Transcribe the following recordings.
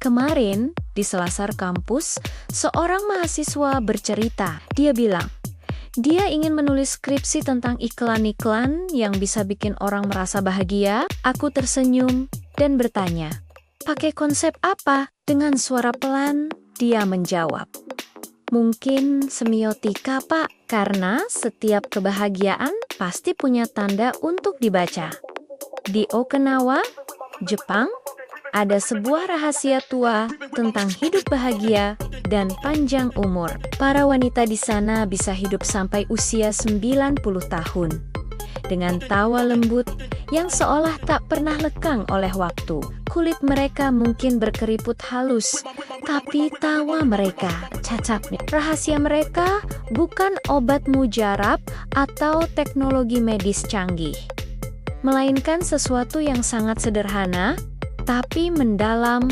Kemarin, di selasar kampus, seorang mahasiswa bercerita. Dia bilang, dia ingin menulis skripsi tentang iklan-iklan yang bisa bikin orang merasa bahagia. Aku tersenyum dan bertanya, pakai konsep apa? Dengan suara pelan, dia menjawab, mungkin semiotika, Pak, karena setiap kebahagiaan pasti punya tanda untuk dibaca. Di Okinawa, Jepang, ada sebuah rahasia tua tentang hidup bahagia dan panjang umur. Para wanita di sana bisa hidup sampai usia 90 tahun. Dengan tawa lembut yang seolah tak pernah lekang oleh waktu. Kulit mereka mungkin berkeriput halus, tapi tawa mereka cacat. Rahasia mereka bukan obat mujarab atau teknologi medis canggih, melainkan sesuatu yang sangat sederhana, tapi mendalam.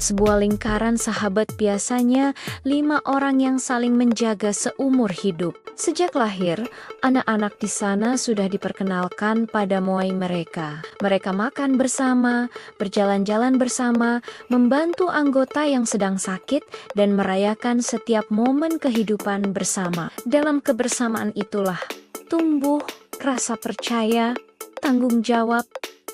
Sebuah lingkaran sahabat, biasanya 5 orang yang saling menjaga seumur hidup. Sejak lahir, anak-anak di sana sudah diperkenalkan pada moai mereka. Mereka makan bersama, berjalan-jalan bersama, membantu anggota yang sedang sakit, dan merayakan setiap momen kehidupan bersama. Dalam kebersamaan itulah tumbuh rasa percaya, tanggung jawab,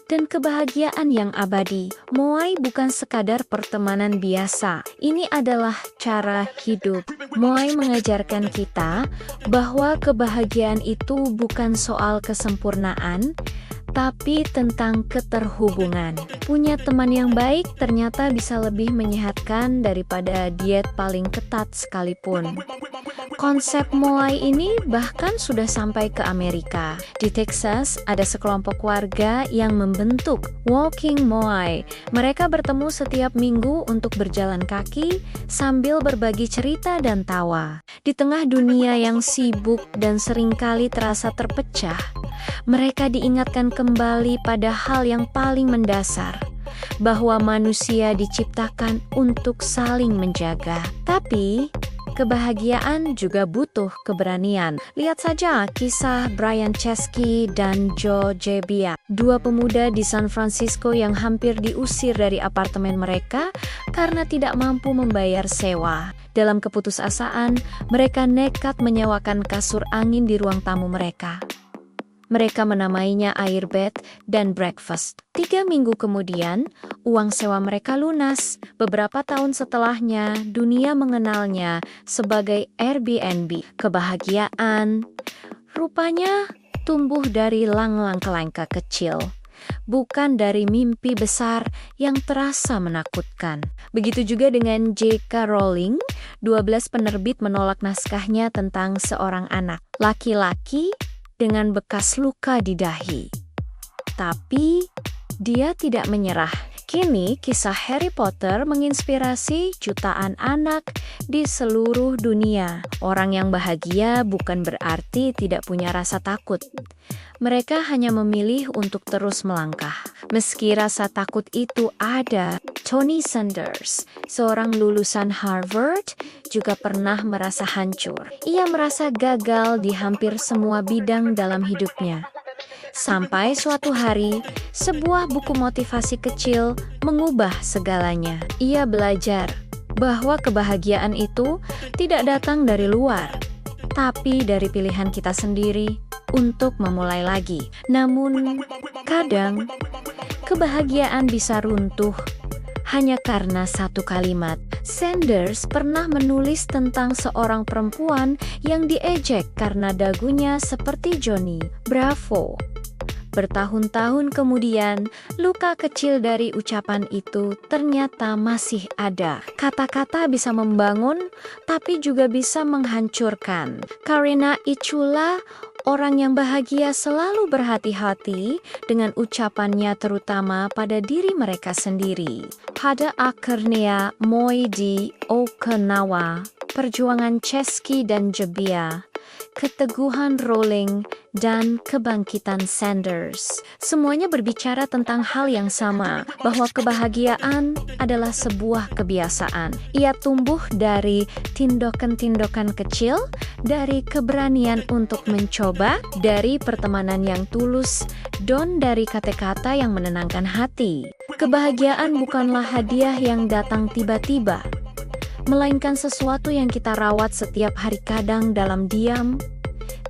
dan kebahagiaan yang abadi. Moai bukan sekadar pertemanan biasa. Ini adalah cara hidup. Moai mengajarkan kita bahwa kebahagiaan itu bukan soal kesempurnaan, tapi tentang keterhubungan. Punya teman yang baik ternyata bisa lebih menyehatkan daripada diet paling ketat sekalipun. Konsep Moai ini bahkan sudah sampai ke Amerika. Di Texas, ada sekelompok warga yang membentuk Walking Moai. Mereka bertemu setiap minggu untuk berjalan kaki sambil berbagi cerita dan tawa. Di tengah dunia yang sibuk dan seringkali terasa terpecah, mereka diingatkan kembali pada hal yang paling mendasar, bahwa manusia diciptakan untuk saling menjaga. Tapi, kebahagiaan juga butuh keberanian. Lihat saja kisah Brian Chesky dan Joe Gebbia, 2 pemuda di San Francisco yang hampir diusir dari apartemen mereka karena tidak mampu membayar sewa. Dalam keputusasaan, mereka nekat menyewakan kasur angin di ruang tamu mereka. Mereka menamainya Airbed dan Breakfast. 3 minggu kemudian, uang sewa mereka lunas. Beberapa tahun setelahnya, dunia mengenalnya sebagai Airbnb. Kebahagiaan rupanya tumbuh dari langkah kecil, bukan dari mimpi besar yang terasa menakutkan. Begitu juga dengan J.K. Rowling. 12 penerbit menolak naskahnya tentang seorang anak laki-laki dengan bekas luka di dahi. Tapi dia tidak menyerah. Kini kisah Harry Potter menginspirasi jutaan anak di seluruh dunia. Orang yang bahagia bukan berarti tidak punya rasa takut. Mereka hanya memilih untuk terus melangkah. Meski rasa takut itu ada, Tony Sanders, seorang lulusan Harvard, juga pernah merasa hancur. Ia merasa gagal di hampir semua bidang dalam hidupnya. Sampai suatu hari, sebuah buku motivasi kecil mengubah segalanya. Ia belajar bahwa kebahagiaan itu tidak datang dari luar, tapi dari pilihan kita sendiri untuk memulai lagi. Namun, kadang kebahagiaan bisa runtuh hanya karena satu kalimat. Sanders pernah menulis tentang seorang perempuan yang diejek karena dagunya seperti Johnny Bravo. Bertahun-tahun kemudian, luka kecil dari ucapan itu ternyata masih ada. Kata-kata bisa membangun, tapi juga bisa menghancurkan. Karina Ichula, orang yang bahagia, selalu berhati-hati dengan ucapannya, terutama pada diri mereka sendiri. Pada akhirnya, Moai di Okinawa, perjuangan Chesky dan Gebbia, keteguhan Rowling, dan kebangkitan Sanders. Semuanya berbicara tentang hal yang sama, bahwa kebahagiaan adalah sebuah kebiasaan. Ia tumbuh dari tindakan-tindakan kecil, dari keberanian untuk mencoba, dari pertemanan yang tulus, dan dari kata-kata yang menenangkan hati. Kebahagiaan bukanlah hadiah yang datang tiba-tiba, melainkan sesuatu yang kita rawat setiap hari, kadang dalam diam,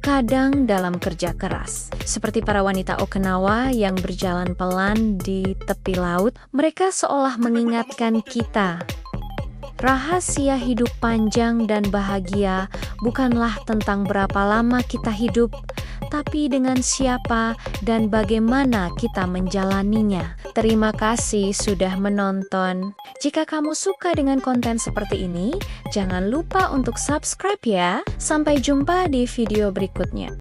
kadang dalam kerja keras. Seperti para wanita Okinawa yang berjalan pelan di tepi laut, mereka seolah mengingatkan kita. Rahasia hidup panjang dan bahagia bukanlah tentang berapa lama kita hidup, tapi dengan siapa dan bagaimana kita menjalaninya. Terima kasih sudah menonton. Jika kamu suka dengan konten seperti ini, jangan lupa untuk subscribe ya. Sampai jumpa di video berikutnya.